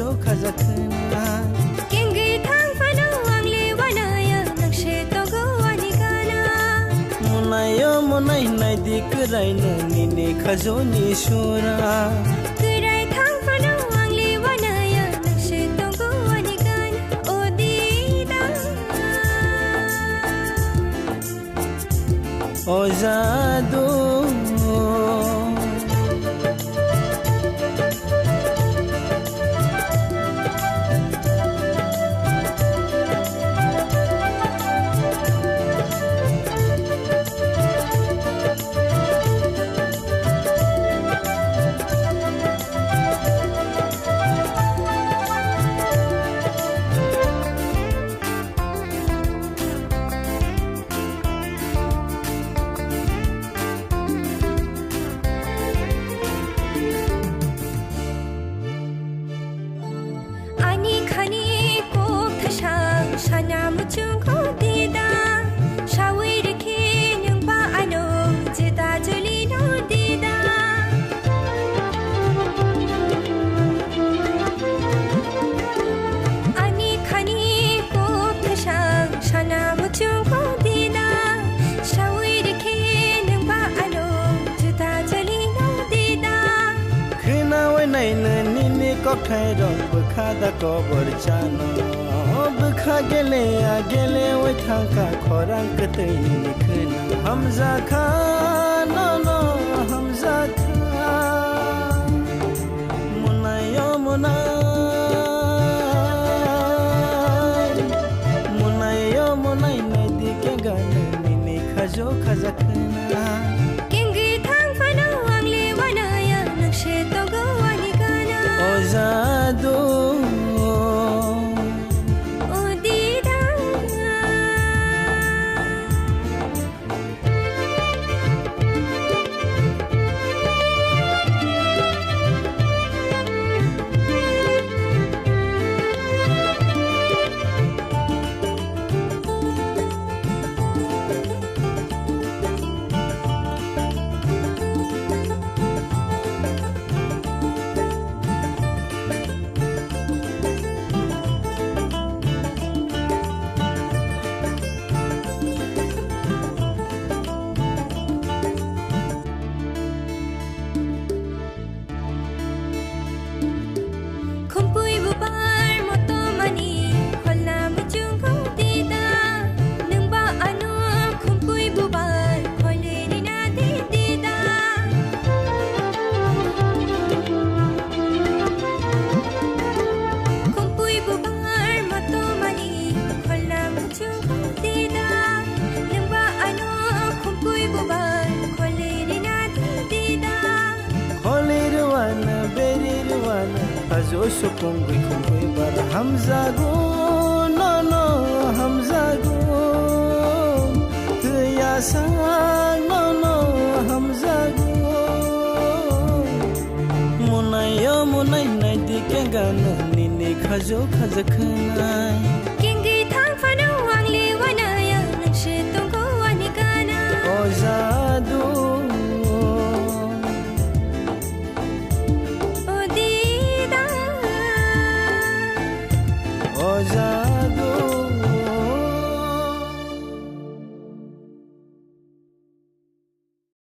खाजो खाजाखना केंगे थांग फानो आंले वानाया नक्शे तोगो वानिगाना मुनायो मुनाय नाय दिकरायनो निने खाजो निशुरा कुराय थांग फानो आंले वानाया नक्शे तोगो वानिगाना ओ दीदा ओ जादू Shana muchungko dida shawir ke nyungpa ano jita julino dida ani khani ko thasha shana muchungko dida shawir ke nyungpa ano jita julino dida khina we nai ni ni ko khai ro khada ko borchano बखा गेले आ गेले वो थांका खोरां कतई निखना हमजा खा no no Hamza खा मुनायो मुनाय नदी के गाने निने खाजो खाजाखना केंगे थांग फानो आंले वानाया नक्शे तोगो वानिगाना ओ जादू Azo sukungui kungui bar hamzago no no hamzago tuya sang no no hamzago munayo munay nay dike gana nini khajo khajakhna